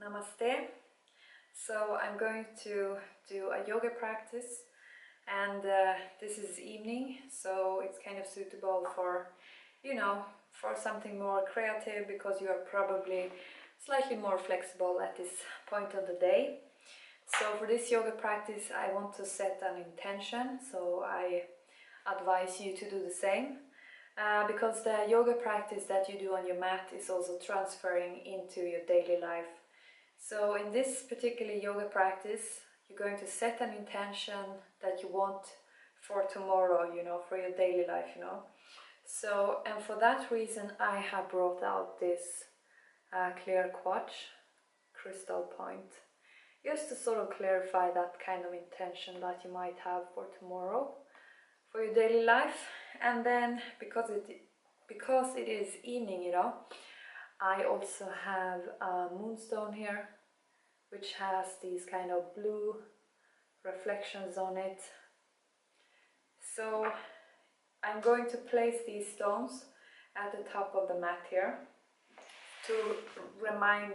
Namaste. So I'm going to do a yoga practice, and this is evening, so it's kind of suitable for, for something more creative, because you are probably slightly more flexible at this point of the day. So for this yoga practice I want to set an intention, so I advise you to do the same. Because the yoga practice that you do on your mat is also transferring into your daily life. So in this particular yoga practice, you're going to set an intention that you want for tomorrow, for your daily life, So, and for that reason, I have brought out this clear quartz crystal point, just to sort of clarify that kind of intention that you might have for tomorrow, for your daily life. And then, because it is evening, I also have a moonstone here, which has these kind of blue reflections on it. So I'm going to place these stones at the top of the mat here to remind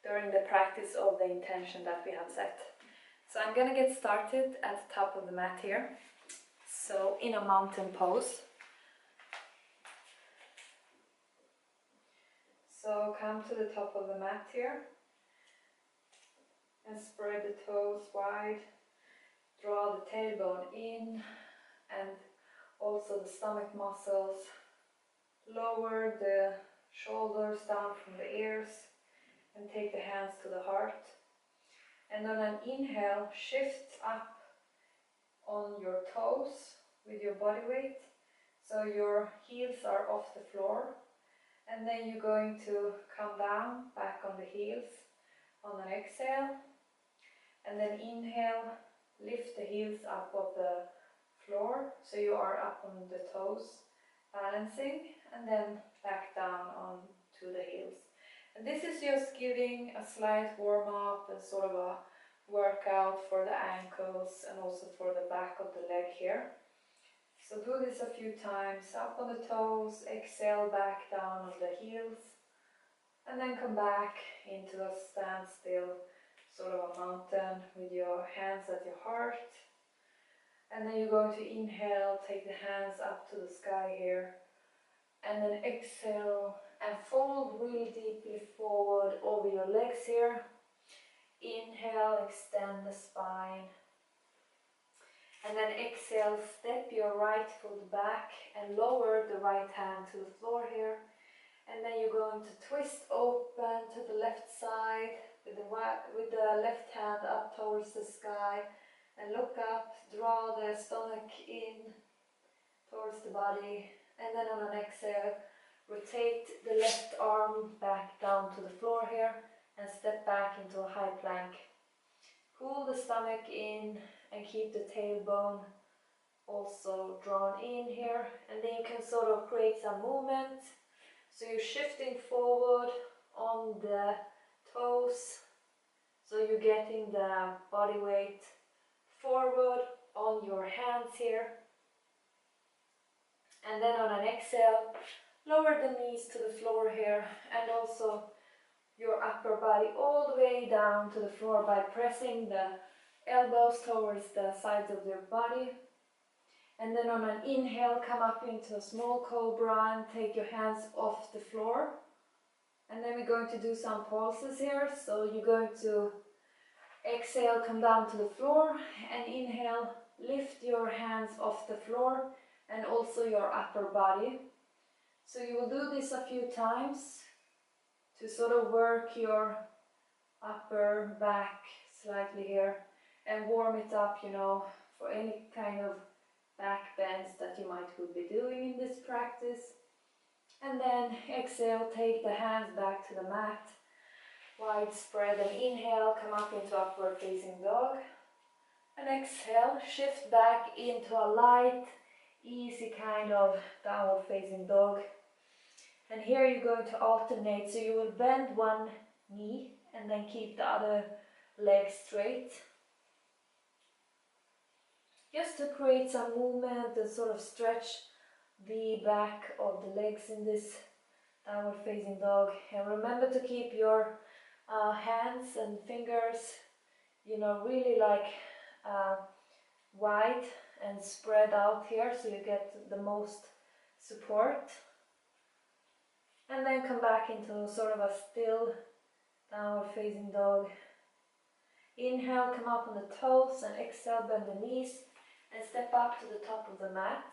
during the practice of the intention that we have set. So I'm going to get started at the top of the mat here, so in a mountain pose. So come to the top of the mat here and spread the toes wide, draw the tailbone in and also the stomach muscles, lower the shoulders down from the ears and take the hands to the heart. And on an inhale, shift up on your toes with your body weight, so your heels are off the floor. And then you're going to come down, back on the heels on an exhale. And then inhale, lift the heels up of the floor, so you are up on the toes, balancing, and then back down on to the heels. And this is just giving a slight warm-up and sort of a workout for the ankles and also for the back of the leg here. So do this a few times, up on the toes, exhale back down on the heels, and then come back into a standstill, sort of a mountain with your hands at your heart. And then you're going to inhale, take the hands up to the sky here, and then exhale and fold really deeply forward over your legs here. Inhale, extend the spine. And then exhale, step your right foot back and lower the right hand to the floor here. And then you're going to twist open to the left side with the left hand up towards the sky. And look up, draw the stomach in towards the body. And then on an exhale, rotate the left arm back down to the floor here and step back into a high plank. Pull the stomach in and keep the tailbone also drawn in here, and then you can sort of create some movement. So you're shifting forward on the toes, so you're getting the body weight forward on your hands here. And then on an exhale, lower the knees to the floor here, and also your upper body all the way down to the floor by pressing the elbows towards the sides of your body. And then on an inhale, come up into a small cobra and take your hands off the floor. And then we're going to do some pulses here. So you're going to exhale, come down to the floor, and inhale, lift your hands off the floor and also your upper body. So you will do this a few times to sort of work your upper back slightly here and warm it up, for any kind of back bends that you might would be doing in this practice. And then exhale, take the hands back to the mat, widespread, and inhale, come up into upward facing dog. And exhale, shift back into a light, easy kind of downward facing dog. And here you're going to alternate, so you will bend one knee and then keep the other leg straight. Just to create some movement and sort of stretch the back of the legs in this downward facing dog. And remember to keep your hands and fingers, you know, really like wide and spread out here so you get the most support. And then come back into sort of a still downward facing dog. Inhale, come up on the toes, and exhale, bend the knees and step up to the top of the mat.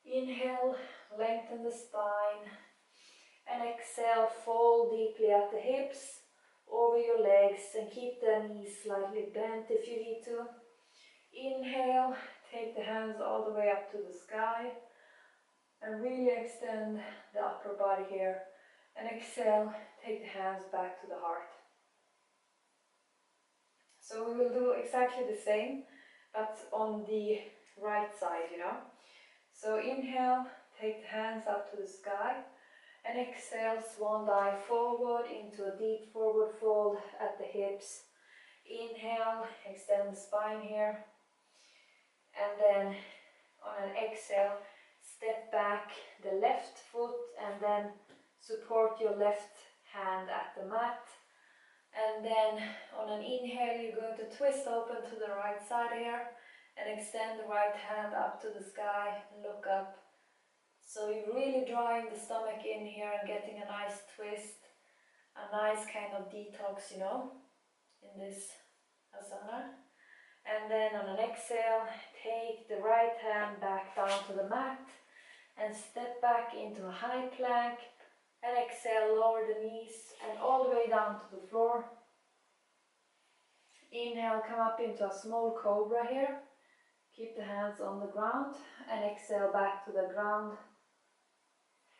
Inhale, lengthen the spine, and exhale, fold deeply at the hips, over your legs, and keep the knees slightly bent if you need to. Inhale, take the hands all the way up to the sky, and really extend the upper body here. And exhale, take the hands back to the heart. So we will do exactly the same, but on the right side, you know. So inhale, take the hands up to the sky, and exhale, swan dive forward into a deep forward fold at the hips. Inhale, extend the spine here, and then on an exhale, step back the left foot and then support your left hand at the mat. And then on an inhale, you're going to twist open to the right side here and extend the right hand up to the sky and look up. So you're really drawing the stomach in here and getting a nice twist, a nice kind of detox, you know, in this asana. And then on an exhale, take the right hand back down to the mat and step back into a high plank. And exhale, lower the knees and all the way down to the floor. Inhale, come up into a small cobra here. Keep the hands on the ground and exhale back to the ground.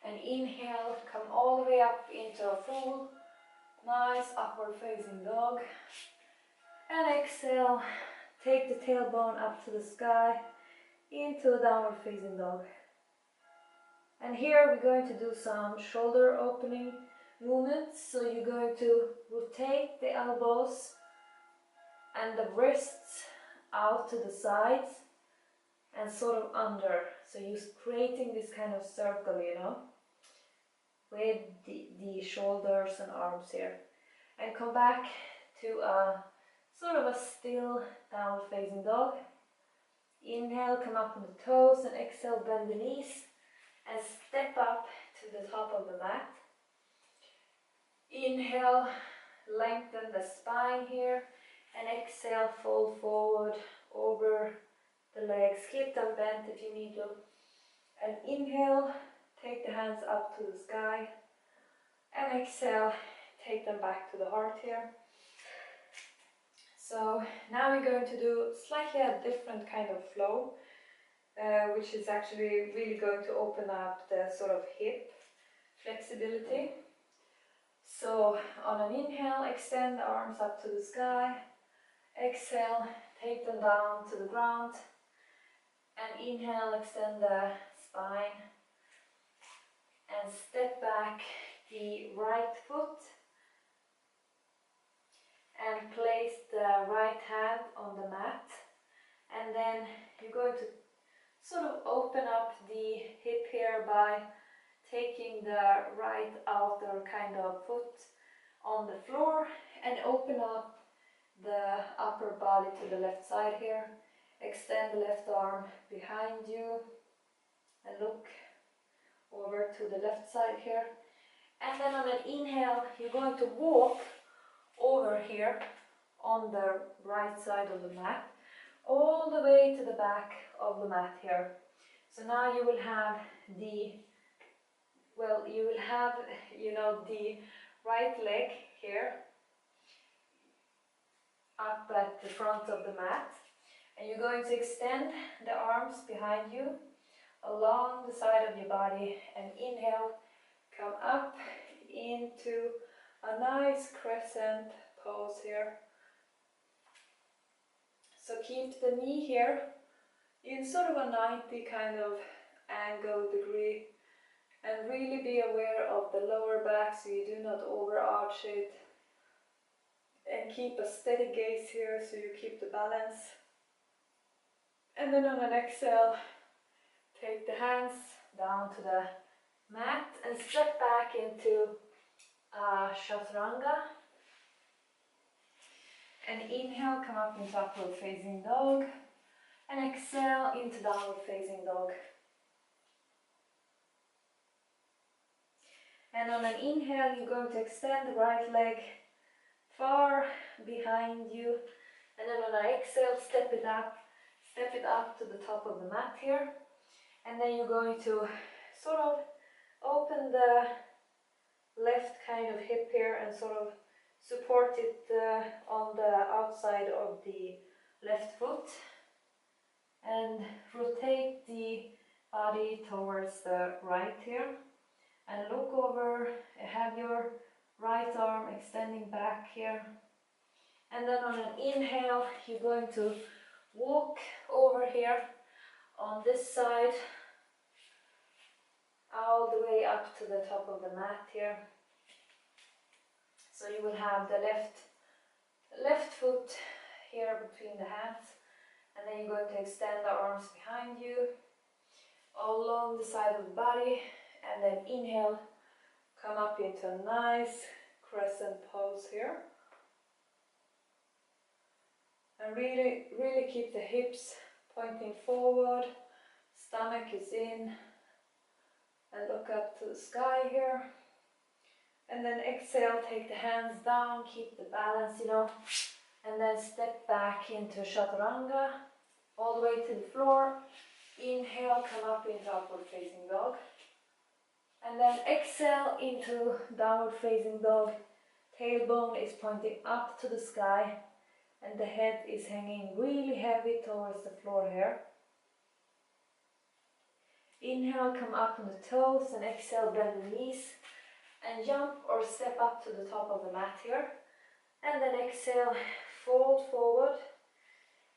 And inhale, come all the way up into a full, nice upward facing dog. And exhale, take the tailbone up to the sky into a downward facing dog. And here we're going to do some shoulder opening movements. So you're going to rotate the elbows and the wrists out to the sides and sort of under. So you're creating this kind of circle, you know, with the shoulders and arms here. And come back to a sort of a still downward facing dog. Inhale, come up on the toes, and exhale, bend the knees and step up to the top of the mat. Inhale, lengthen the spine here, and exhale, fold forward over the legs. Keep them bent if you need to. And inhale, take the hands up to the sky, and exhale, take them back to the heart here. So now we're going to do slightly a different kind of flow, which is actually really going to open up the sort of hip flexibility. So on an inhale, extend the arms up to the sky. Exhale, take them down to the ground. And inhale, extend the spine. And step back the right foot. And place the right hand on the mat. And then you're going to sort of open up the hip here by taking the right outer kind of foot on the floor and open up the upper body to the left side here. Extend the left arm behind you and look over to the left side here. And then on an inhale, you're going to walk over here on the right side of the mat, all the way to the back of the mat here. So now you will have the, well, you will have, you know, the right leg here up at the front of the mat, and you're going to extend the arms behind you along the side of your body, and inhale, come up into a nice crescent pose here. So keep the knee here in sort of a 90 kind of angle degree, and really be aware of the lower back so you do not overarch it, and keep a steady gaze here so you keep the balance. And then on an exhale, take the hands down to the mat and step back into Chaturanga. And inhale, come up into upward facing dog. And exhale into downward facing dog. And on an inhale, you're going to extend the right leg far behind you. And then on an exhale, step it up to the top of the mat here. And then you're going to sort of open the left kind of hip here and sort of support it on the outside of the left foot. And rotate the body towards the right here. And look over, have your right arm extending back here. And then on an inhale, you're going to walk over here on this side, all the way up to the top of the mat here. So you will have the left foot here between the hands. And then you're going to extend the arms behind you, all along the side of the body. And then inhale, come up into a nice crescent pose here. And really keep the hips pointing forward, stomach is in, and look up to the sky here. And then exhale, take the hands down, keep the balance, and then step back into Chaturanga, all the way to the floor. Inhale, come up into upward facing dog. And then exhale into downward facing dog. Tailbone is pointing up to the sky and the head is hanging really heavy towards the floor here. Inhale, come up on the toes, and exhale, bend the knees and jump or step up to the top of the mat here. And then exhale, fold forward.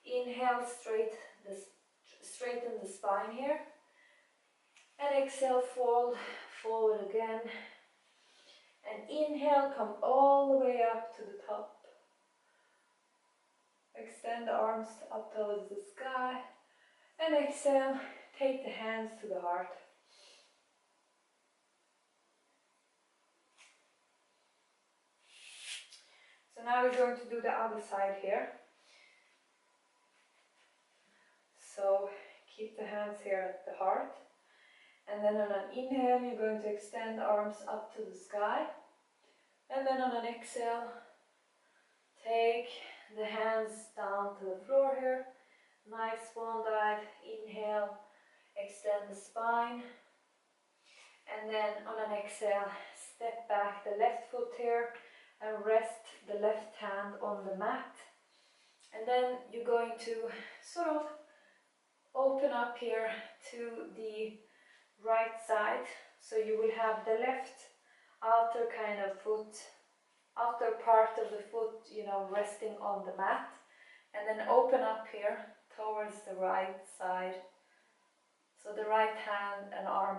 Inhale, straighten the spine here. And exhale, fold forward again. And inhale, come all the way up to the top. Extend the arms up towards the sky. And exhale, take the hands to the heart. So now we're going to do the other side here. So keep the hands here at the heart. And then on an inhale, you're going to extend the arms up to the sky. And then on an exhale, take the hands down to the floor here. Nice swan dive. Inhale, extend the spine. And then on an exhale, step back the left foot here and rest the left hand on the mat. And then you're going to sort of open up here to the right side. So you will have the left outer kind of foot, outer part of the foot, resting on the mat. And then open up here towards the right side. So the right hand and arm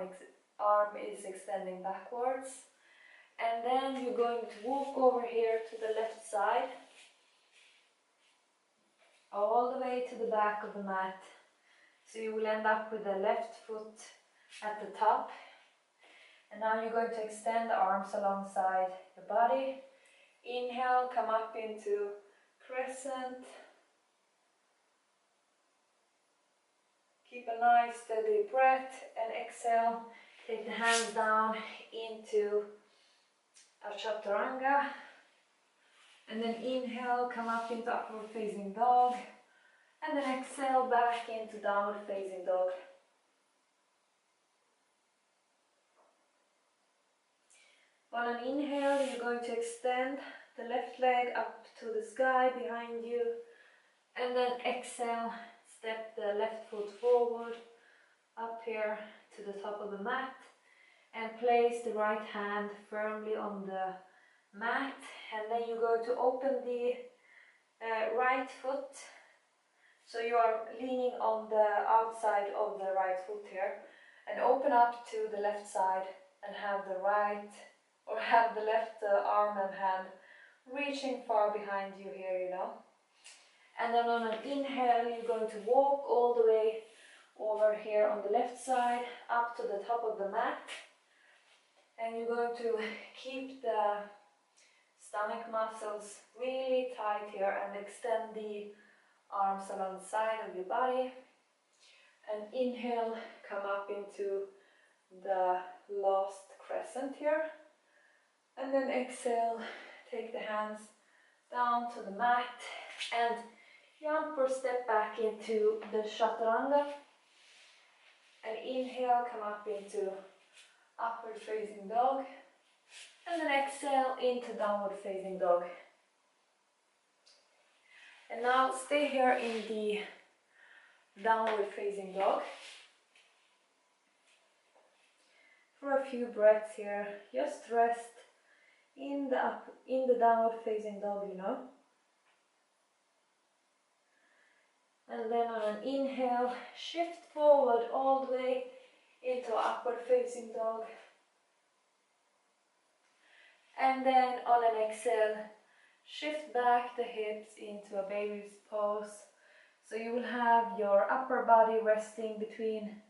is extending backwards. And then you're going to walk over here to the left side, all the way to the back of the mat. So you will end up with the left foot at the top. And now you're going to extend the arms alongside the body. Inhale, come up into crescent. Keep a nice steady breath, and exhale, take the hands down into a Chaturanga. And then inhale, come up into upward facing dog. And then exhale back into downward facing dog. On an inhale, you're going to extend the left leg up to the sky behind you. And then exhale, step the left foot forward, up here to the top of the mat. And place the right hand firmly on the mat. And then you're going to open the right foot. So you are leaning on the outside of the right foot here. And open up to the left side and have the left arm and hand reaching far behind you here, And then on an inhale, you're going to walk all the way over here on the left side, up to the top of the mat. And you're going to keep the stomach muscles really tight here, and extend the arms along the side of your body. And inhale, come up into the last crescent here. And then exhale, take the hands down to the mat and jump or step back into the chaturanga. And inhale, come up into upward facing dog. And then exhale into downward facing dog. And now stay here in the downward facing dog for a few breaths here. Just rest in the downward facing dog, you know. And then on an inhale, shift forward all the way into upward facing dog. And then on an exhale, shift back the hips into a baby's pose. So you will have your upper body resting between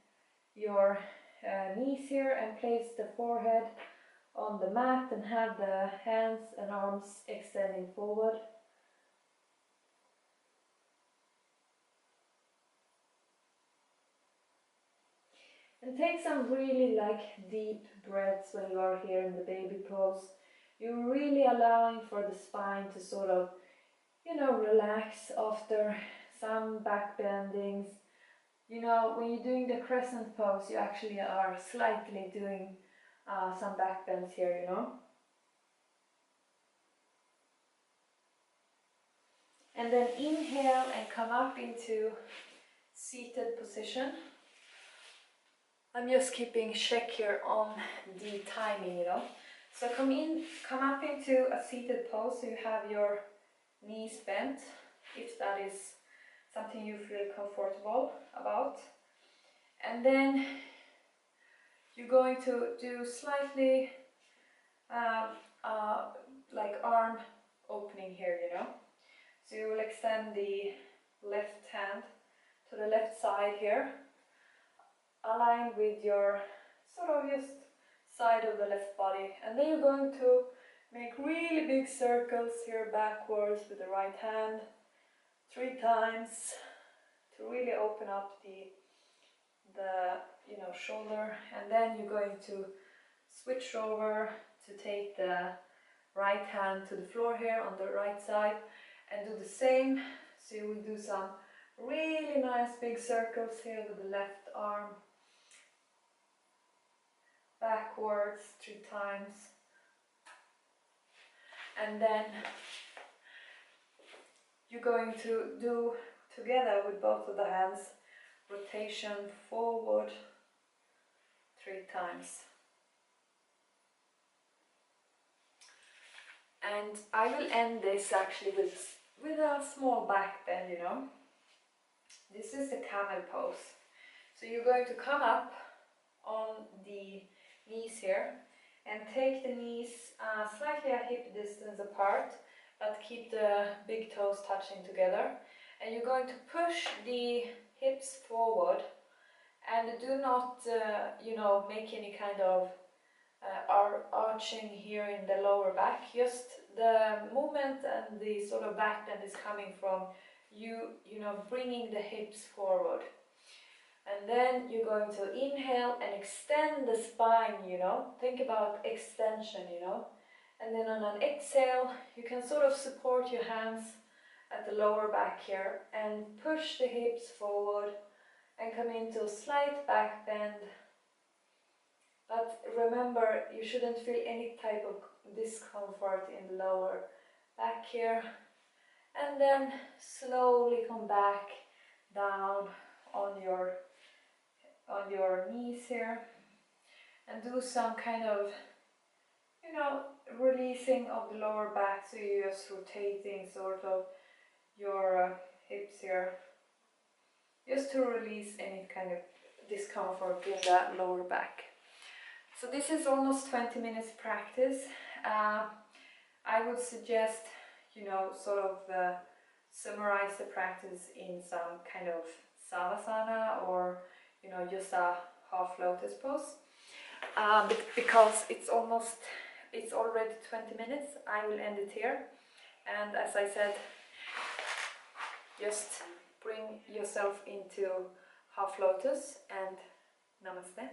your knees here, and place the forehead on the mat and have the hands and arms extending forward. And take some really deep breaths when you are here in the baby pose. You're really allowing for the spine to sort of, you know, relax after some back bendings. You know, when you're doing the crescent pose, you actually are slightly doing some back bends here, you know. And then inhale and come up into seated position. I'm just keeping check here on the timing, you know. So come up into a seated pose, so you have your knees bent, if that is something you feel comfortable about. And then you're going to do slightly like arm opening here, you know. So you will extend the left hand to the left side here, align with your sort of just side of the left body, and then you're going to make really big circles here backwards with the right hand 3 times to really open up the shoulder. And then you're going to switch over to take the right hand to the floor here on the right side and do the same. So you will do some really nice big circles here with the left arm backwards 3 times. And then you're going to do together with both of the hands rotation forward 3 times. And I will end this actually with a small back bend, you know. This is the camel pose. So you're going to come up on the knees here and take the knees slightly a hip distance apart, but keep the big toes touching together. And you're going to push the hips forward, and do not make any kind of arching here in the lower back. Just the movement and the sort of back bend is coming from you know, bringing the hips forward. And then you're going to inhale and extend the spine, you know, think about extension, you know. And then on an exhale, you can sort of support your hands at the lower back here and push the hips forward and come into a slight back bend. But remember, you shouldn't feel any type of discomfort in the lower back here. And then slowly come back down on your knees here and do some kind of, you know, releasing of the lower back. So you're just rotating sort of your hips here, just to release any kind of discomfort in the lower back. So this is almost 20 minutes practice. I would suggest, you know, sort of summarize the practice in some kind of savasana, or, you know, just a half lotus pose, because it's almost it's already 20 minutes. I will end it here. And as I said, just bring yourself into half lotus and namaste.